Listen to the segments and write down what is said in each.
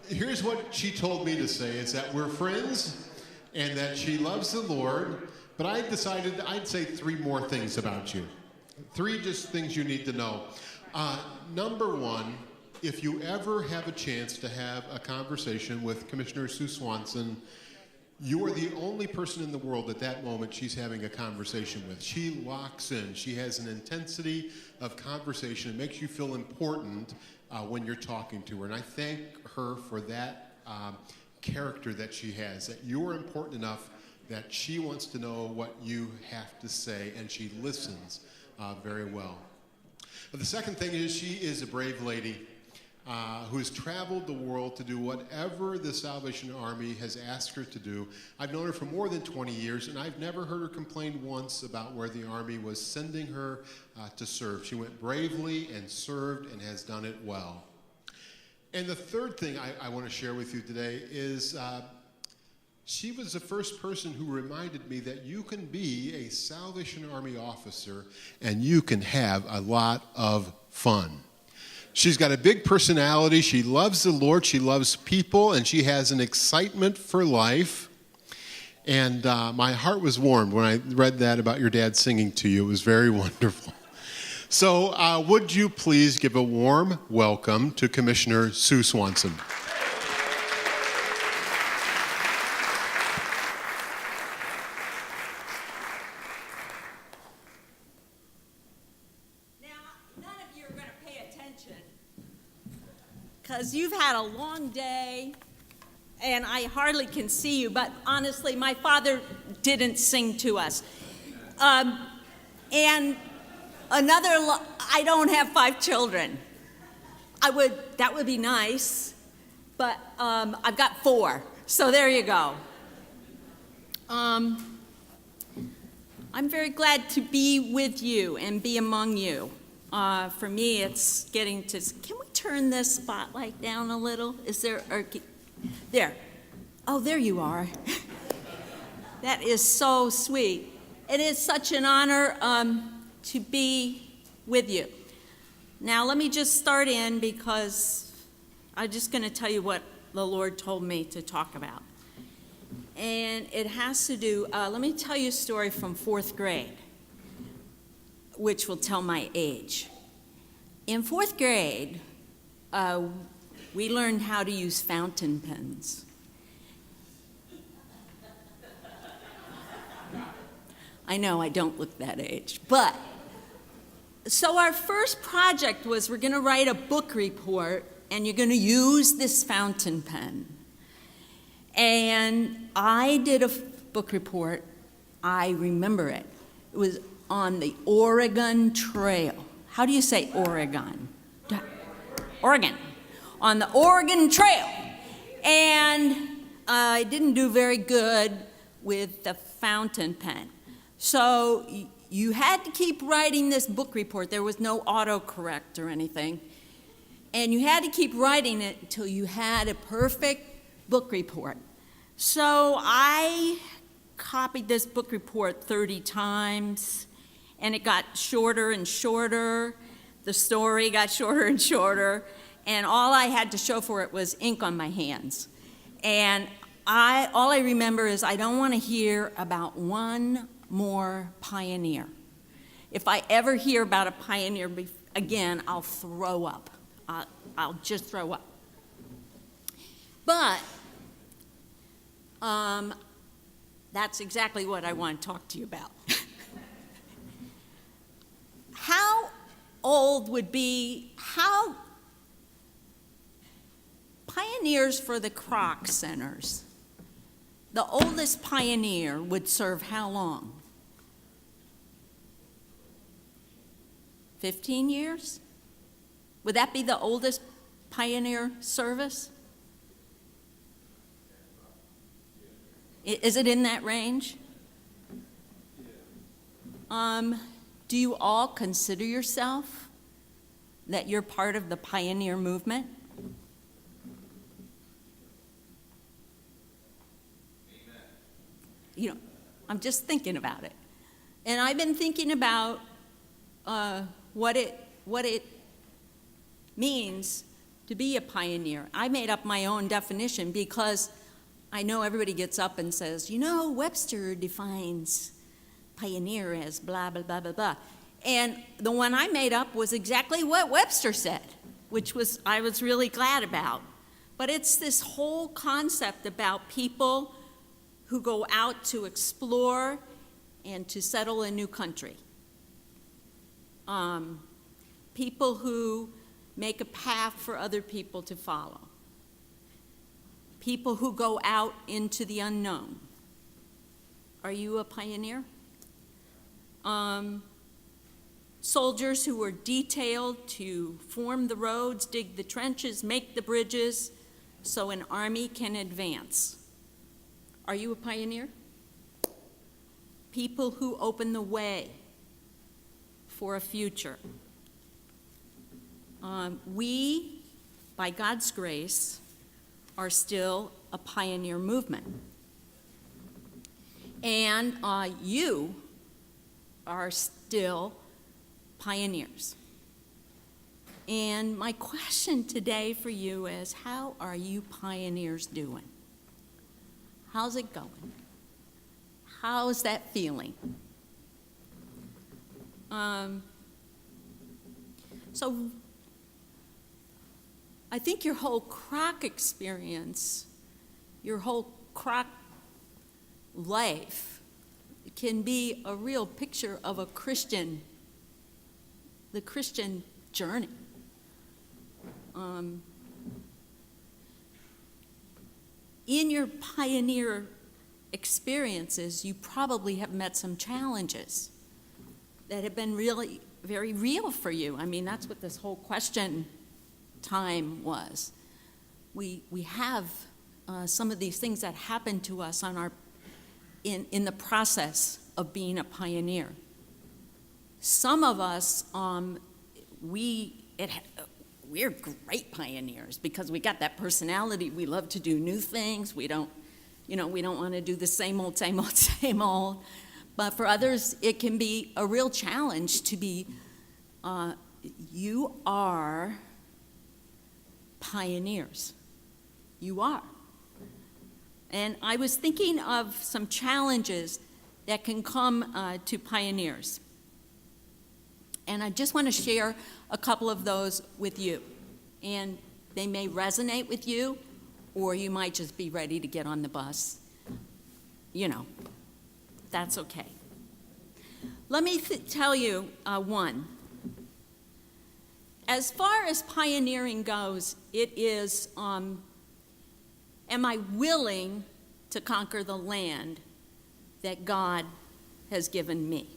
here's what she told me to say, is that we're friends and that she loves the Lord, but I decided I'd say three more things about you. Three just things you need to know. Number one, if you ever have a chance to have a conversation with Commissioner Sue Swanson, you are the only person in the world at that moment she's having a conversation with. She locks in. She has an intensity of conversation. It makes you feel important when you're talking to her. And I thank her for that character that she has, that you're important enough that she wants to know what you have to say, and she listens very well. But the second thing is she is a brave lady who has traveled the world to do whatever the Salvation Army has asked her to do. I've known her for more than 20 years, and I've never heard her complain once about where the Army was sending her to serve. She went bravely and served and has done it well. And the third thing I want to share with you today is she was the first person who reminded me that you can be a Salvation Army officer and you can have a lot of fun. She's got a big personality. She loves the Lord. She loves people, and she has an excitement for life. And my heart was warmed when I read that about your dad singing to you. It was very wonderful. So would you please give a warm welcome to Commissioner Sue Swanson. Because you've had a long day, and I hardly can see you, but honestly, my father didn't sing to us. And I don't have 5 children. That would be nice, but I've got 4, so there you go. I'm very glad to be with you and be among you. For me, it's getting to, can we turn this spotlight down a little? Is there, there. Oh, there you are. That is so sweet. It is such an honor to be with you. Now, let me just start in because I'm just going to tell you what the Lord told me to talk about. And it has to do, let me tell you a story from 4th grade, which will tell my age. In 4th grade, we learned how to use fountain pens. I know I don't look that age, but so our first project was we're going to write a book report, and you're going to use this fountain pen. And I did a book report. I remember it. It was on the Oregon Trail. How do you say Oregon? Oregon. On the Oregon Trail. And I didn't do very good with the fountain pen. So you had to keep writing this book report. There was no autocorrect or anything. And you had to keep writing it until you had a perfect book report. So I copied this book report 30 times. And it got shorter and shorter. The story got shorter and shorter. And all I had to show for it was ink on my hands. And all I remember is I don't want to hear about one more pioneer. If I ever hear about a pioneer again, I'll throw up. I'll just throw up. But that's exactly what I want to talk to you about. How old would be, how pioneers for the Kroc centers, the oldest pioneer would serve how long? 15 years? Would that be the oldest pioneer service? Is it in that range? Do you all consider yourself that you're part of the pioneer movement? Amen. You know, I'm just thinking about it. And I've been thinking about what it means to be a pioneer. I made up my own definition because I know everybody gets up and says, Webster defines pioneer as blah, blah, blah, blah, blah. And the one I made up was exactly what Webster said, which I was really glad about. But it's this whole concept about people who go out to explore and to settle a new country. People who make a path for other people to follow. People who go out into the unknown. Are you a pioneer? Soldiers who were detailed to form the roads, dig the trenches, make the bridges, so an army can advance. Are you a pioneer? People who open the way for a future. We, by God's grace, are still a pioneer movement. And you are still pioneers. And my question today for you is, how are you pioneers doing? How's it going? How's that feeling? So I think your whole Kroc experience, your whole Kroc life can be a real picture of the Christian journey. In your pioneer experiences, you probably have met some challenges that have been really very real for you. I mean, that's what this whole question time was. We have some of these things that happen to us in the process of being a pioneer. Some of us, we're great pioneers because we got that personality. We love to do new things. We don't want to do the same old, same old, same old. But for others, it can be a real challenge to be, you are pioneers. You are. And I was thinking of some challenges that can come to pioneers. And I just want to share a couple of those with you. And they may resonate with you, or you might just be ready to get on the bus. That's okay. Let me tell you one. As far as pioneering goes, it is, am I willing to conquer the land that God has given me?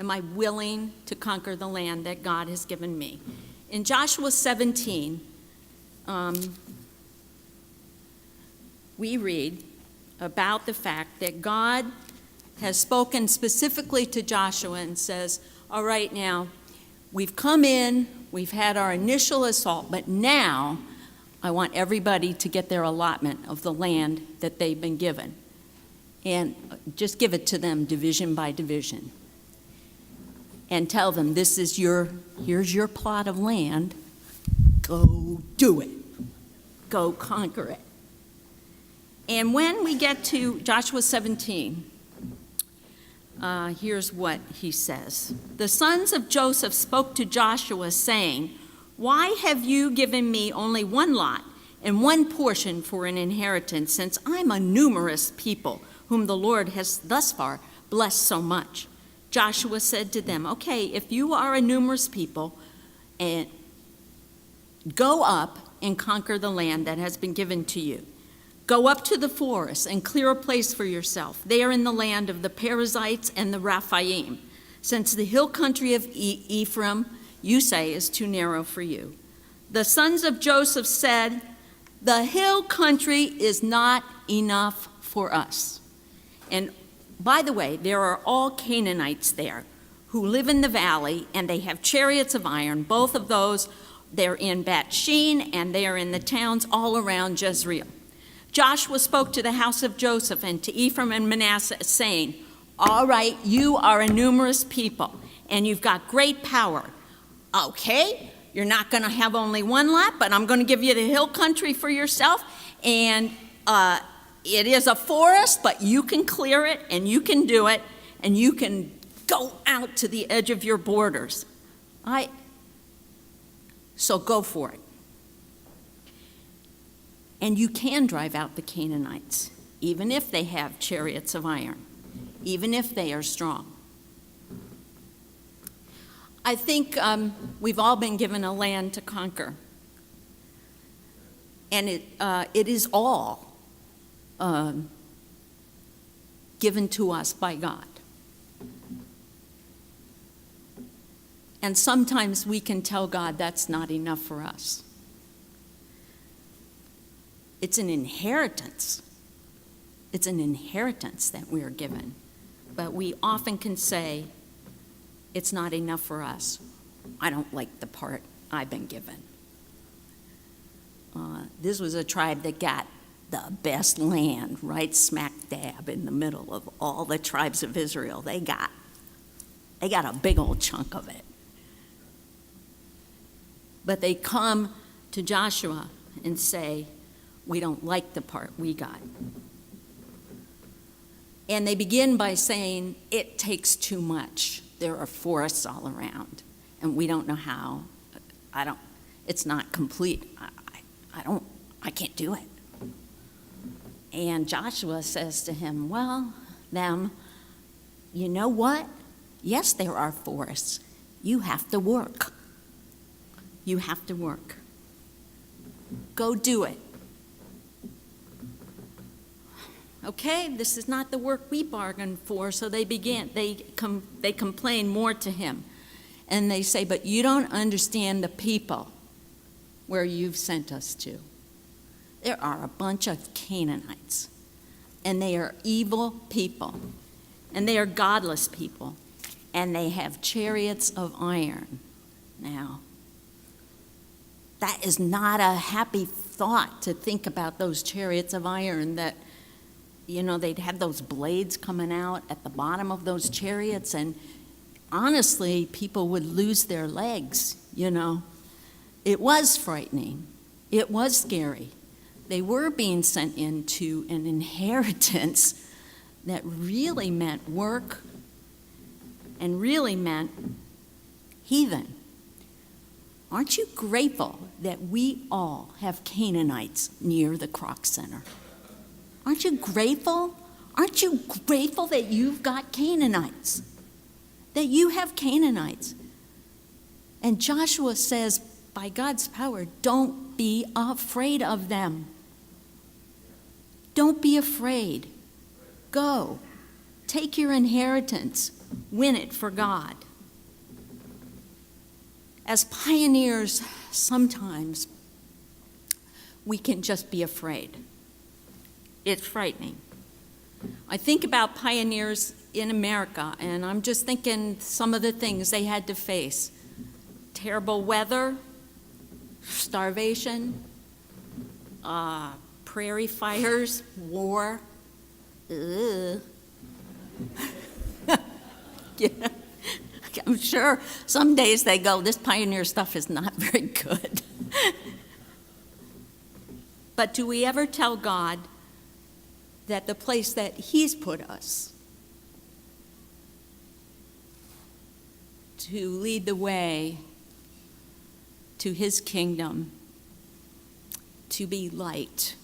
Am I willing to conquer the land that God has given me? In Joshua 17, we read about the fact that God has spoken specifically to Joshua and says, all right, now, we've come in, we've had our initial assault, but now I want everybody to get their allotment of the land that they've been given. And just give it to them division by division. And tell them, here's your plot of land. Go do it. Go conquer it. And when we get to Joshua 17, here's what he says. The sons of Joseph spoke to Joshua, saying, why have you given me only one lot and one portion for an inheritance, since I'm a numerous people whom the Lord has thus far blessed so much? Joshua said to them, okay, if you are a numerous people, and go up and conquer the land that has been given to you. Go up to the forest and clear a place for yourself there in the land of the Perizzites and the Raphaim, since the hill country of Ephraim, you say, is too narrow for you. The sons of Joseph said, the hill country is not enough for us. And by the way, there are all Canaanites there who live in the valley, and they have chariots of iron. Both of those, they're in Bet-Shean, and they are in the towns all around Jezreel. Joshua spoke to the house of Joseph and to Ephraim and Manasseh, saying, all right, you are a numerous people, and you've got great power. Okay, you're not going to have only one lot, but I'm going to give you the hill country for yourself. And it is a forest, but you can clear it, and you can do it, and you can go out to the edge of your borders. So go for it. And you can drive out the Canaanites, even if they have chariots of iron, even if they are strong. I think we've all been given a land to conquer. And it is all given to us by God. And sometimes we can tell God that's not enough for us. It's an inheritance. It's an inheritance that we are given. But we often can say, it's not enough for us. I don't like the part I've been given. This was a tribe that got the best land right smack dab in the middle of all the tribes of Israel. They got a big old chunk of it. But they come to Joshua and say, we don't like the part we got. And they begin by saying, it takes too much. There are forests all around, and we don't know how. It's not complete. I can't do it. And Joshua says to him, you know what? Yes, there are forests. You have to work. You have to work. Go do it. Okay, this is not the work we bargained for, so they complain more to him. And they say, but you don't understand the people where you've sent us to. There are a bunch of Canaanites, and they are evil people, and they are godless people, and they have chariots of iron. Now, that is not a happy thought to think about those chariots of iron that, they'd have those blades coming out at the bottom of those chariots, and honestly, people would lose their legs, It was frightening. It was scary. They were being sent into an inheritance that really meant work and really meant heathen. Aren't you grateful that we all have Canaanites near the Kroc Center? Aren't you grateful? Aren't you grateful that you've got Canaanites? That you have Canaanites. And Joshua says, by God's power, don't be afraid of them. Don't be afraid. Go. Take your inheritance. Win it for God. As pioneers, sometimes we can just be afraid. It's frightening. I think about pioneers in America, and I'm just thinking some of the things they had to face. Terrible weather, starvation, prairie fires, war. Ugh. Yeah. I'm sure some days they go, this pioneer stuff is not very good. But do we ever tell God that the place that He's put us to lead the way to His kingdom, to be light,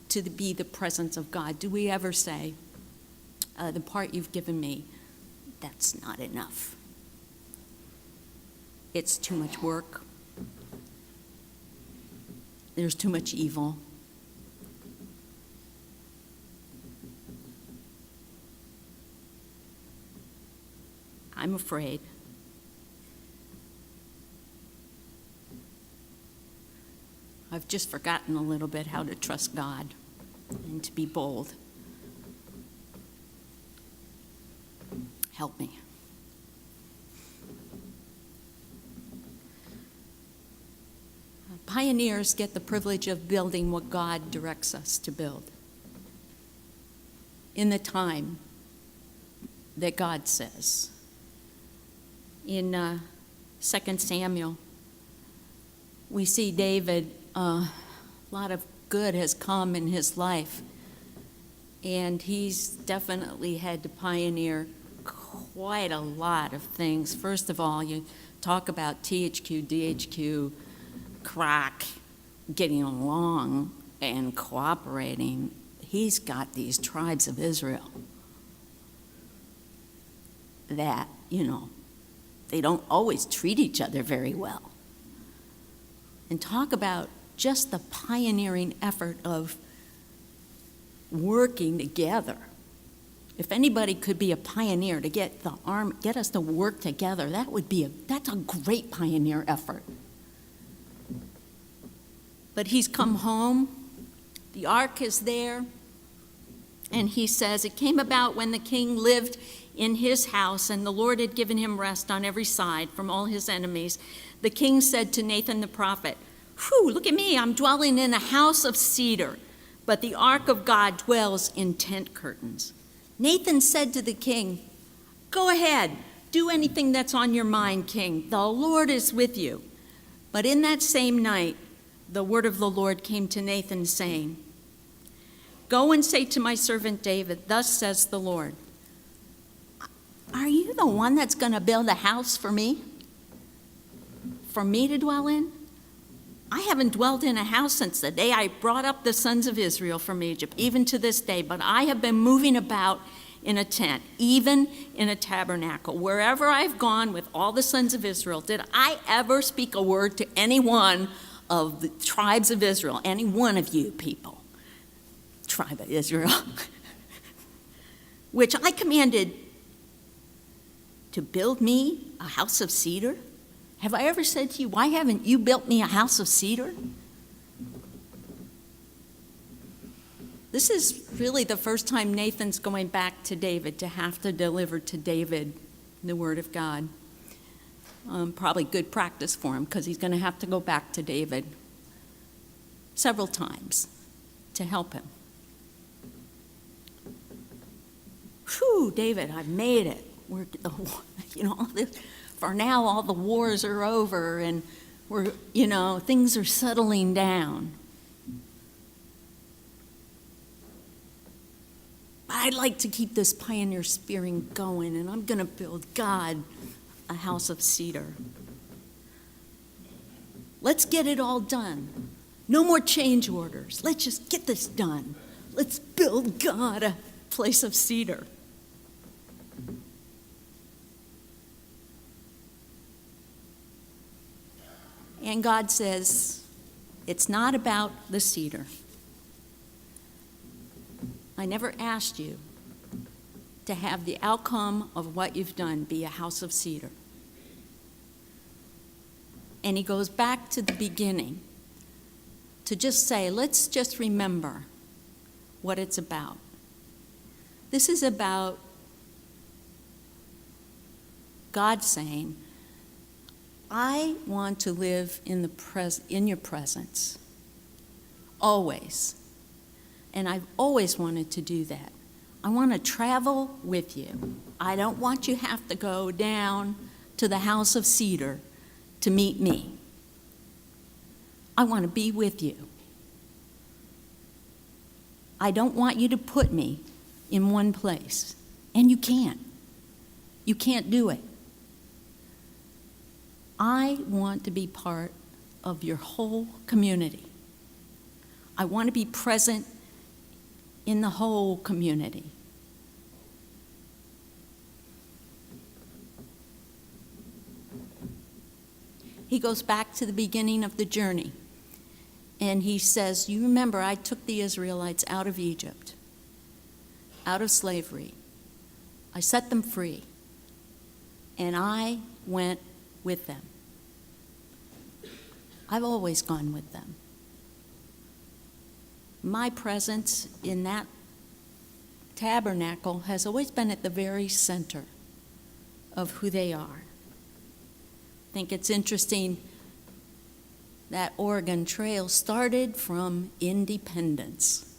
to be the presence of God, do we ever say, the part you've given me, that's not enough? It's too much work. There's too much evil. I'm afraid. I've just forgotten a little bit how to trust God and to be bold. Help me. Pioneers get the privilege of building what God directs us to build in the time that God says. In 2 Samuel, we see David, a lot of good has come in his life, and he's definitely had to pioneer quite a lot of things. First of all, you talk about THQ, DHQ, Croc, getting along and cooperating. He's got these tribes of Israel that, they don't always treat each other very well. And talk about just the pioneering effort of working together. If anybody could be a pioneer to get us to work together, that's a great pioneer effort. But he's come home, the ark is there, and he says, it came about when the king lived in his house, and the Lord had given him rest on every side from all his enemies. The king said to Nathan the prophet, "Whew, look at me, I'm dwelling in a house of cedar, but the ark of God dwells in tent curtains." Nathan said to the king, "Go ahead, do anything that's on your mind, king. The Lord is with you." But in that same night, the word of the Lord came to Nathan, saying, "Go and say to my servant David, thus says the Lord, are you the one that's going to build a house for me to dwell in? I haven't dwelt in a house since the day I brought up the sons of Israel from Egypt, even to this day, but I have been moving about in a tent, even in a tabernacle. Wherever I've gone with all the sons of Israel, did I ever speak a word to any one of the tribes of Israel, any one of you people, tribe of Israel, which I commanded to build me a house of cedar? Have I ever said to you, why haven't you built me a house of cedar? This is really the first time Nathan's going back to David to have to deliver to David the word of God. Probably good practice for him, because he's going to have to go back to David several times to help him. Whew, David, I've made it. For now, all the wars are over, and things are settling down. But I'd like to keep this pioneer spirit going, and I'm going to build God a house of cedar. Let's get it all done. No more change orders. Let's just get this done. Let's build God a place of cedar. And God says, it's not about the cedar. I never asked you to have the outcome of what you've done be a house of cedar. And he goes back to the beginning to just say, let's just remember what it's about. This is about God saying, I want to live in your presence, always. And I've always wanted to do that. I want to travel with you. I don't want you to have to go down to the house of cedar to meet me. I want to be with you. I don't want you to put me in one place. And you can't. You can't do it. I want to be part of your whole community. I want to be present in the whole community. He goes back to the beginning of the journey, and he says, you remember, I took the Israelites out of Egypt, out of slavery. I set them free, and I went with them. I've always gone with them. My presence in that tabernacle has always been at the very center of who they are. I think it's interesting that Oregon Trail started from independence.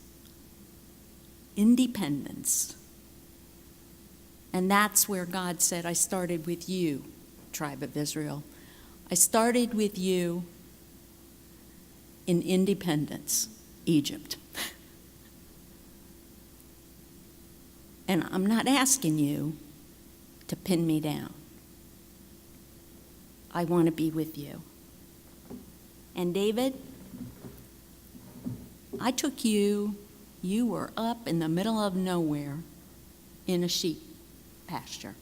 Independence. And that's where God said, I started with you, tribe of Israel. I started with you in Independence, Egypt. And I'm not asking you to pin me down. I want to be with you. And David, I took you were up in the middle of nowhere in a sheep pasture.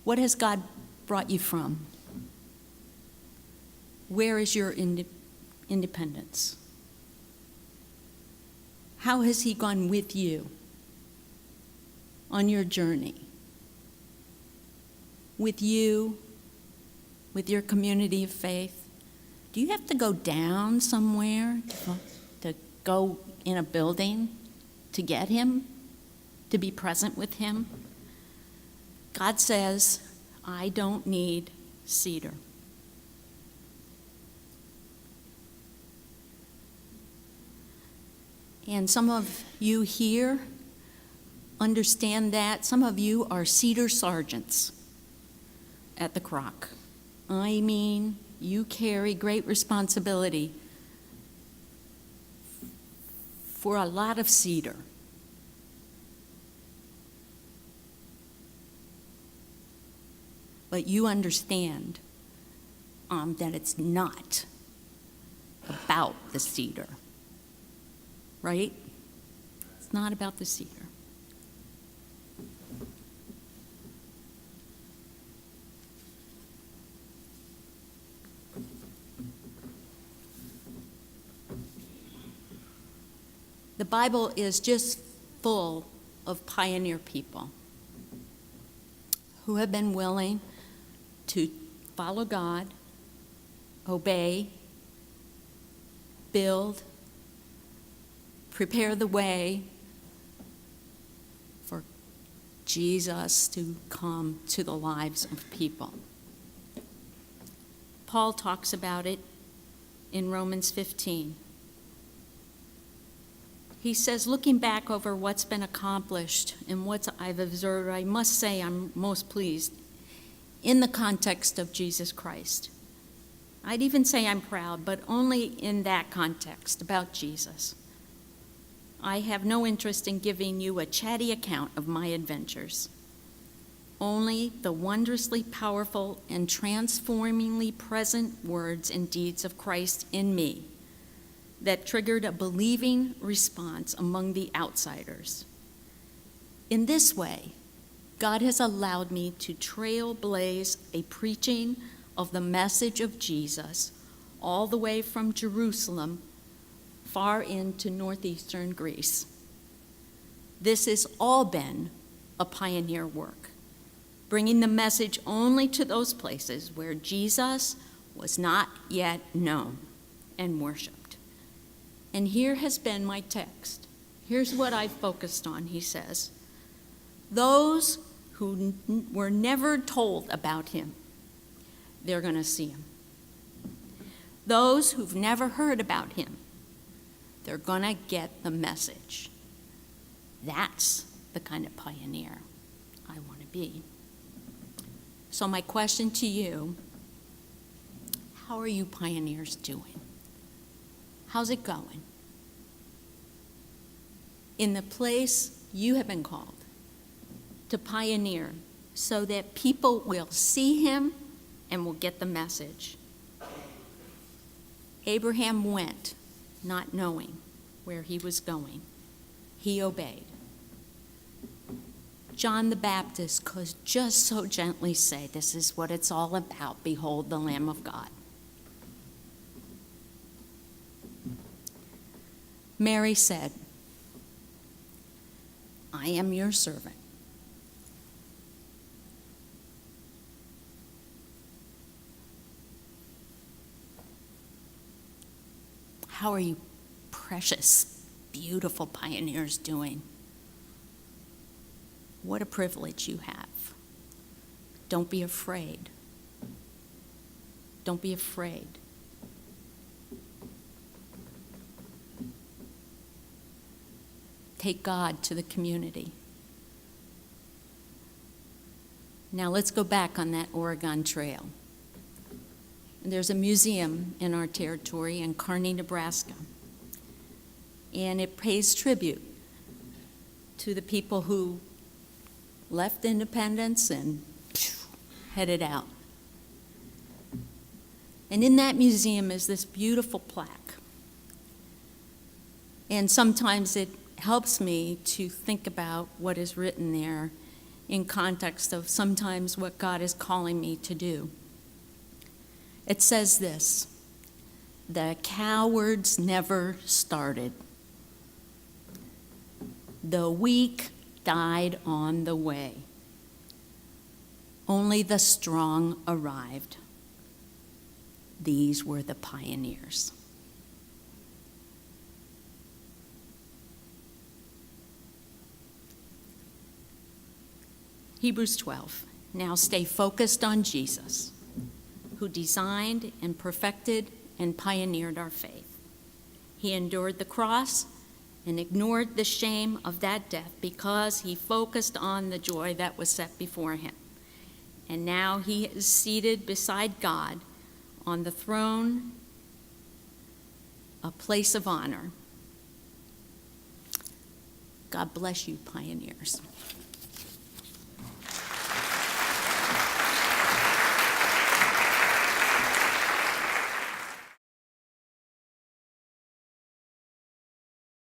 What has God brought you from? Where is your independence? How has He gone with you on your journey? With you, with your community of faith? Do you have to go down somewhere to go in a building to get Him, to be present with Him? God says, I don't need cedar. And some of you here understand that. Some of you are cedar sergeants at the Kroc. I mean, you carry great responsibility for a lot of cedar. But you understand that it's not about the cedar, right? It's not about the cedar. The Bible is just full of pioneer people who have been willing to follow God, obey, build, prepare the way for Jesus to come to the lives of people. Paul talks about it in Romans 15. He says, looking back over what's been accomplished and what I've observed, I must say I'm most pleased in the context of Jesus Christ. I'd even say I'm proud, but only in that context, about Jesus. I have no interest in giving you a chatty account of my adventures. Only the wondrously powerful and transformingly present words and deeds of Christ in me that triggered a believing response among the outsiders. In this way, God has allowed me to trailblaze a preaching of the message of Jesus all the way from Jerusalem far into northeastern Greece. This has all been a pioneer work, bringing the message only to those places where Jesus was not yet known and worshiped. And here has been my text. Here's what I've focused on, he says. Those who were never told about him, they're going to see him. Those who've never heard about him, they're going to get the message. That's the kind of pioneer I want to be. So my question to you, how are you pioneers doing? How's it going? In the place you have been called to pioneer so that people will see him and will get the message. Abraham went, not knowing where he was going. He obeyed. John the Baptist could just so gently say, this is what it's all about. Behold the Lamb of God. Mary said, I am your servant. How are you precious, beautiful pioneers doing? What a privilege you have. Don't be afraid. Don't be afraid. take God to the community. Now let's go back on that Oregon Trail. There's a museum in our territory in Kearney, Nebraska, and it pays tribute to the people who left Independence and headed out. And in that museum is this beautiful plaque. And sometimes it helps me to think about what is written there in context of sometimes what God is calling me to do. It says this: "The cowards never started. The weak died on the way. Only the strong arrived. These were the pioneers." Hebrews 12. Now stay focused on Jesus, who designed and perfected and pioneered our faith. He endured the cross and ignored the shame of that death because he focused on the joy that was set before him. And now he is seated beside God on the throne, a place of honor. God bless you, pioneers.